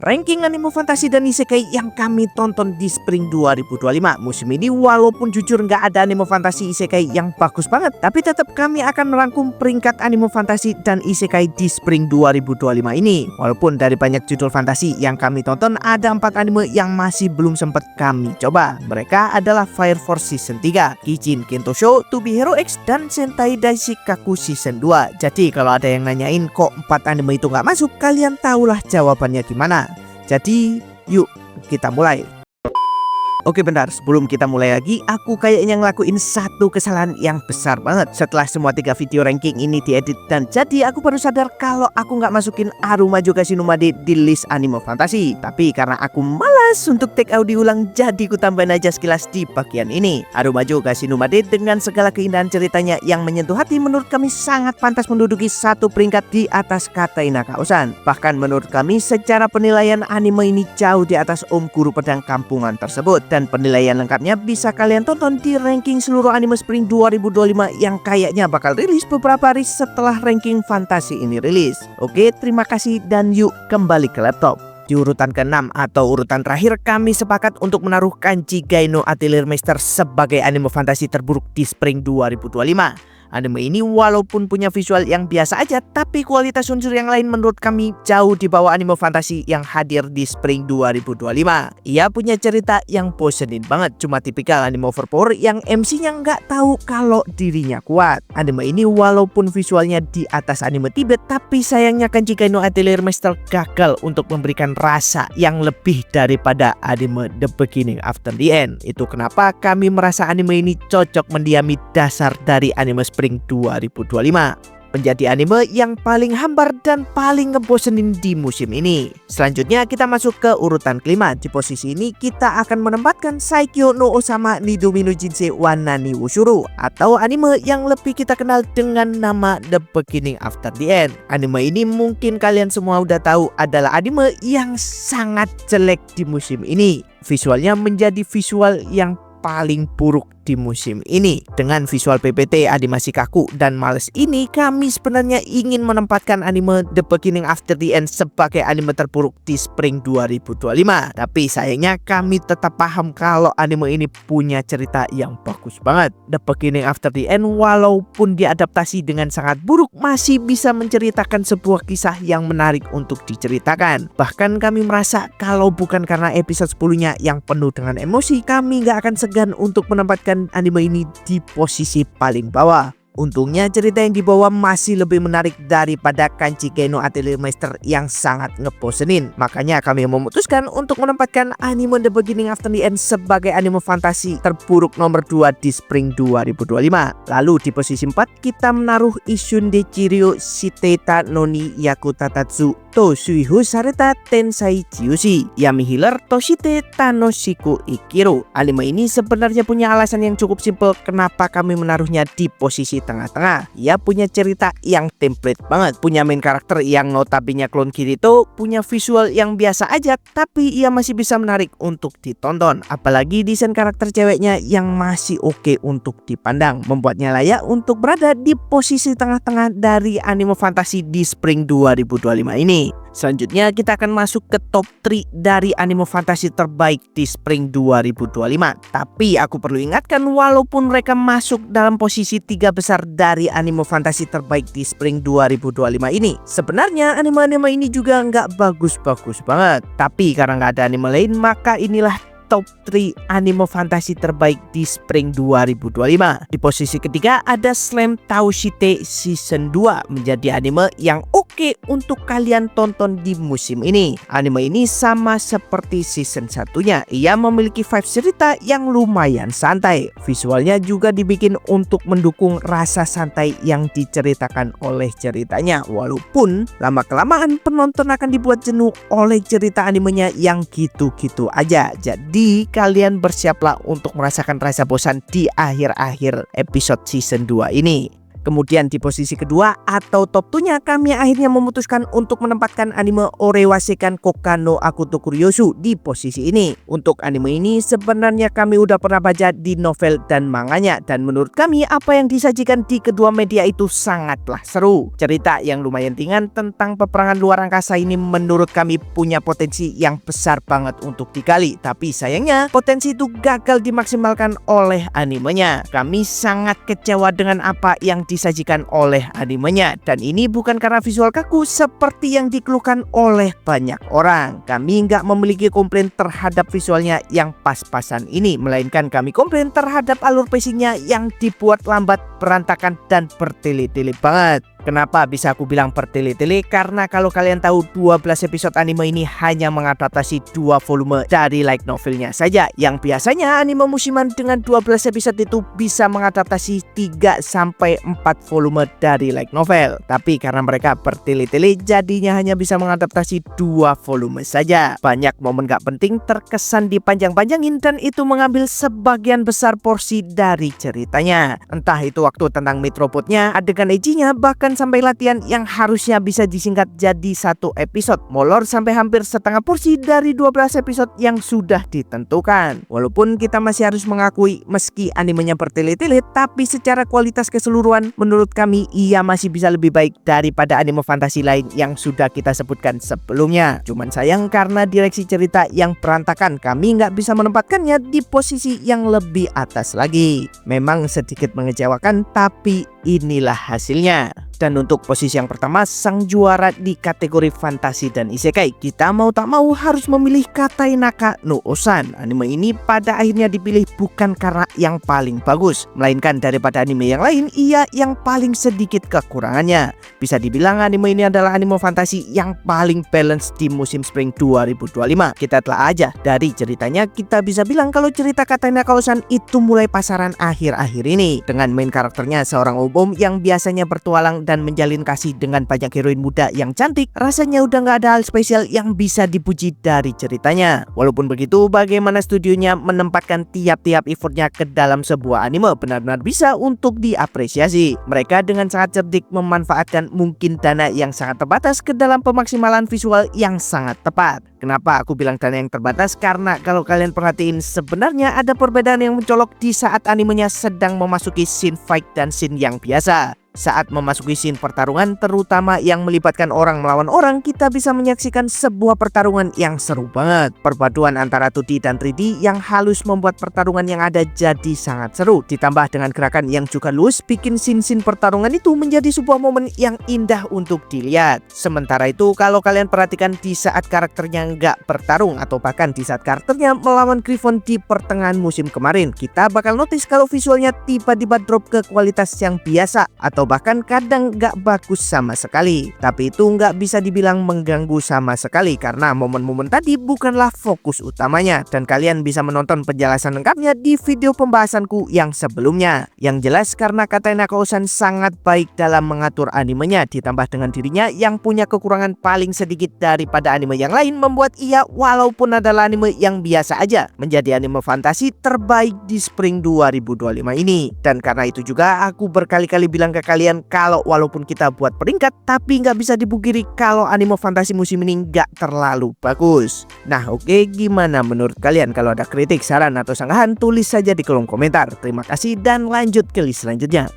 Ranking anime fantasi dan isekai yang kami tonton di Spring 2025 musim ini, walaupun jujur nggak ada anime fantasi isekai yang bagus banget, tapi tetap kami akan merangkum peringkat anime fantasi dan isekai di Spring 2025 ini. Walaupun dari banyak judul fantasi yang kami tonton, ada 4 anime yang masih belum sempat kami coba. Mereka adalah Fire Force Season 3, Kijin Kento Show, To Be Hero X, dan Sentai Daishikaku Season 2. Jadi kalau ada yang nanyain kok 4 anime itu nggak masuk, kalian tahulah jawabannya gimana. Jadi yuk kita mulai. Oke bentar, sebelum kita mulai lagi, aku kayaknya ngelakuin satu kesalahan yang besar banget. Setelah semua 3 video ranking ini diedit dan jadi, aku baru sadar kalau aku nggak masukin Arumajo ga Shinumade di list anime fantasi. Tapi karena aku malas untuk take audio ulang, jadi ku tambahin aja sekilas di bagian ini. Arumajo ga Shinumade dengan segala keindahan ceritanya yang menyentuh hati, menurut kami sangat pantas menduduki satu peringkat di atas Katai Nakaosan. Bahkan menurut kami secara penilaian, anime ini jauh di atas Om Guru Pedang Kampungan tersebut. Dan penilaian lengkapnya bisa kalian tonton di ranking seluruh anime Spring 2025 yang kayaknya bakal rilis beberapa hari setelah ranking fantasi ini rilis. Oke, terima kasih dan yuk kembali ke laptop. Di urutan ke-6 atau urutan terakhir, kami sepakat untuk menaruh Kanjigai no Atelier Master sebagai anime fantasi terburuk di Spring 2025. Anime ini walaupun punya visual yang biasa aja, tapi kualitas unsur yang lain menurut kami jauh di bawah anime fantasi yang hadir di Spring 2025. Ia punya cerita yang bosenin banget, cuma tipikal anime overpower yang MC-nya nggak tahu kalau dirinya kuat. Anime ini walaupun visualnya di atas anime Tibet, tapi sayangnya Kanjigai no Atelier Master gagal untuk memberikan rasa yang lebih daripada anime The Beginning After the End. Itu kenapa kami merasa anime ini cocok mendiami dasar dari anime Spring 2025, menjadi anime yang paling hambar dan paling ngebosenin di musim ini. Selanjutnya kita masuk ke urutan kelima. Di posisi ini kita akan menempatkan Saikyo no Osama Nidomi no Jinsei wa Nani wo Shuru, atau anime yang lebih kita kenal dengan nama The Beginning After the End. Anime ini mungkin kalian semua udah tahu adalah anime yang sangat jelek di musim ini. Visualnya menjadi visual yang paling buruk di musim ini. Dengan visual PPT, animasi kaku, dan males ini, kami sebenarnya ingin menempatkan anime The Beginning After the End sebagai anime terburuk di Spring 2025. Tapi sayangnya kami tetap paham kalau anime ini punya cerita yang bagus banget. The Beginning After the End walaupun diadaptasi dengan sangat buruk, masih bisa menceritakan sebuah kisah yang menarik untuk diceritakan. Bahkan kami merasa kalau bukan karena episode 10-nya yang penuh dengan emosi, kami gak akan segan untuk menempatkan anime ini di posisi paling bawah. Untungnya cerita yang dibawa masih lebih menarik daripada Kanjigai no Atelier Master yang sangat ngebosenin. Makanya kami memutuskan untuk menempatkan anime The Beginning After the End sebagai anime fantasi terburuk nomor 2 di Spring 2025. Lalu di posisi 4 kita menaruh Ishun de Chiryo Shiteta noni Yakutatatsu to Suihu Sareta Tensai Chiushi Yami Healer Toshite Tanoshiku Ikiru. Anime ini sebenarnya punya alasan yang cukup simpel kenapa kami menaruhnya di posisi tengah-tengah. Ia punya cerita yang template banget, punya main karakter yang notabene klon Kirito, punya visual yang biasa aja, tapi ia masih bisa menarik untuk ditonton. Apalagi desain karakter ceweknya yang masih oke untuk dipandang, membuatnya layak untuk berada di posisi tengah-tengah dari anime fantasi di Spring 2025 ini. Selanjutnya kita akan masuk ke top 3 dari anime fantasi terbaik di Spring 2025. Tapi aku perlu ingatkan, walaupun mereka masuk dalam posisi 3 besar dari anime fantasi terbaik di Spring 2025 ini, sebenarnya anime-anime ini juga nggak bagus-bagus banget. Tapi karena nggak ada anime lain, maka inilah top 3 anime fantasi terbaik di Spring 2025. Di posisi ketiga ada Slam Taoshite Season 2, menjadi anime yang oke untuk kalian tonton di musim ini. Anime ini sama seperti season satunya, ia memiliki vibes cerita yang lumayan santai. Visualnya juga dibikin untuk mendukung rasa santai yang diceritakan oleh ceritanya, walaupun lama-kelamaan penonton akan dibuat jenuh oleh cerita animenya yang gitu-gitu aja. Jadi kalian bersiaplah untuk merasakan rasa bosan di akhir-akhir episode season 2 ini. Kemudian di posisi kedua atau top 2-nya kami akhirnya memutuskan untuk menempatkan anime Orewasekan Koka no Akuto Kuryosu di posisi ini. Untuk anime ini sebenarnya kami udah pernah baca di novel dan manganya, dan menurut kami apa yang disajikan di kedua media itu sangatlah seru. Cerita yang lumayan ringan tentang peperangan luar angkasa ini menurut kami punya potensi yang besar banget untuk digali, tapi sayangnya potensi itu gagal dimaksimalkan oleh animenya. Kami sangat kecewa dengan apa yang disajikan oleh animenya, dan ini bukan karena visual kaku seperti yang dikeluhkan oleh banyak orang. Kami nggak memiliki komplain terhadap visualnya yang pas-pasan ini, melainkan kami komplain terhadap alur pacingnya yang dibuat lambat, berantakan, dan bertele-tele banget. Kenapa bisa aku bilang bertele-tele? Karena kalau kalian tahu 12 episode anime ini hanya mengadaptasi 2 volume dari light novelnya saja, yang biasanya anime musiman dengan 12 episode itu bisa mengadaptasi 3-4 volume dari light novel. Tapi karena mereka bertele-tele jadinya hanya bisa mengadaptasi 2 volume saja. Banyak momen gak penting terkesan dipanjang-panjangin, dan itu mengambil sebagian besar porsi dari ceritanya. Entah itu waktu tentang Metropodnya, adegan Eiji-nya, bahkan sampai latihan yang harusnya bisa disingkat jadi 1 episode, molor sampai hampir setengah porsi dari 12 episode yang sudah ditentukan. Walaupun kita masih harus mengakui meski animenya bertele-tele, tapi secara kualitas keseluruhan menurut kami ia masih bisa lebih baik daripada anime fantasi lain yang sudah kita sebutkan sebelumnya. Cuman sayang karena direksi cerita yang berantakan, kami nggak bisa menempatkannya di posisi yang lebih atas lagi. Memang sedikit mengecewakan, tapi inilah hasilnya. Dan untuk posisi yang pertama, sang juara di kategori fantasi dan isekai, kita mau tak mau harus memilih Katai Naka no Osan. Anime ini pada akhirnya dipilih bukan karena yang paling bagus, melainkan daripada anime yang lain, ia yang paling sedikit kekurangannya. Bisa dibilang anime ini adalah anime fantasi yang paling balance di musim spring 2025. Kita telah aja dari ceritanya, kita bisa bilang kalau cerita Katai Naka Osan itu mulai pasaran akhir-akhir ini, dengan main karakternya seorang umum yang biasanya bertualang dan menjalin kasih dengan banyak heroin muda yang cantik. Rasanya udah nggak ada hal spesial yang bisa dipuji dari ceritanya. Walaupun begitu, bagaimana studionya menempatkan tiap-tiap effortnya ke dalam sebuah anime benar-benar bisa untuk diapresiasi. Mereka dengan sangat cerdik memanfaatkan mungkin dana yang sangat terbatas ke dalam pemaksimalan visual yang sangat tepat. Kenapa aku bilang dana yang terbatas? Karena kalau kalian perhatiin, sebenarnya ada perbedaan yang mencolok di saat animenya sedang memasuki scene fight dan scene yang biasa. Saat memasuki scene pertarungan, terutama yang melibatkan orang melawan orang, kita bisa menyaksikan sebuah pertarungan yang seru banget. Perpaduan antara 2D dan 3D yang halus membuat pertarungan yang ada jadi sangat seru. Ditambah dengan gerakan yang juga luas, bikin scene-scene pertarungan itu menjadi sebuah momen yang indah untuk dilihat. Sementara itu, kalau kalian perhatikan di saat karakternya nggak bertarung, atau bahkan di saat karakternya melawan Griffon di pertengahan musim kemarin, kita bakal notice kalau visualnya tiba-tiba drop ke kualitas yang biasa, atau bahkan kadang nggak bagus sama sekali. Tapi itu nggak bisa dibilang mengganggu sama sekali, karena momen-momen tadi bukanlah fokus utamanya, dan kalian bisa menonton penjelasan lengkapnya di video pembahasanku yang sebelumnya. Yang jelas karena Katai Naka Osan sangat baik dalam mengatur animenya, ditambah dengan dirinya yang punya kekurangan paling sedikit daripada anime yang lain, membuat ia walaupun adalah anime yang biasa aja menjadi anime fantasi terbaik di spring 2025 ini. Dan karena itu juga aku berkali-kali bilang ke kalian kalau walaupun kita buat peringkat, tapi nggak bisa dipungkiri kalau anime fantasi musim ini nggak terlalu bagus. Nah oke, gimana menurut kalian? Kalau ada kritik, saran, atau sanggahan, tulis saja di kolom komentar. Terima kasih dan lanjut ke list selanjutnya.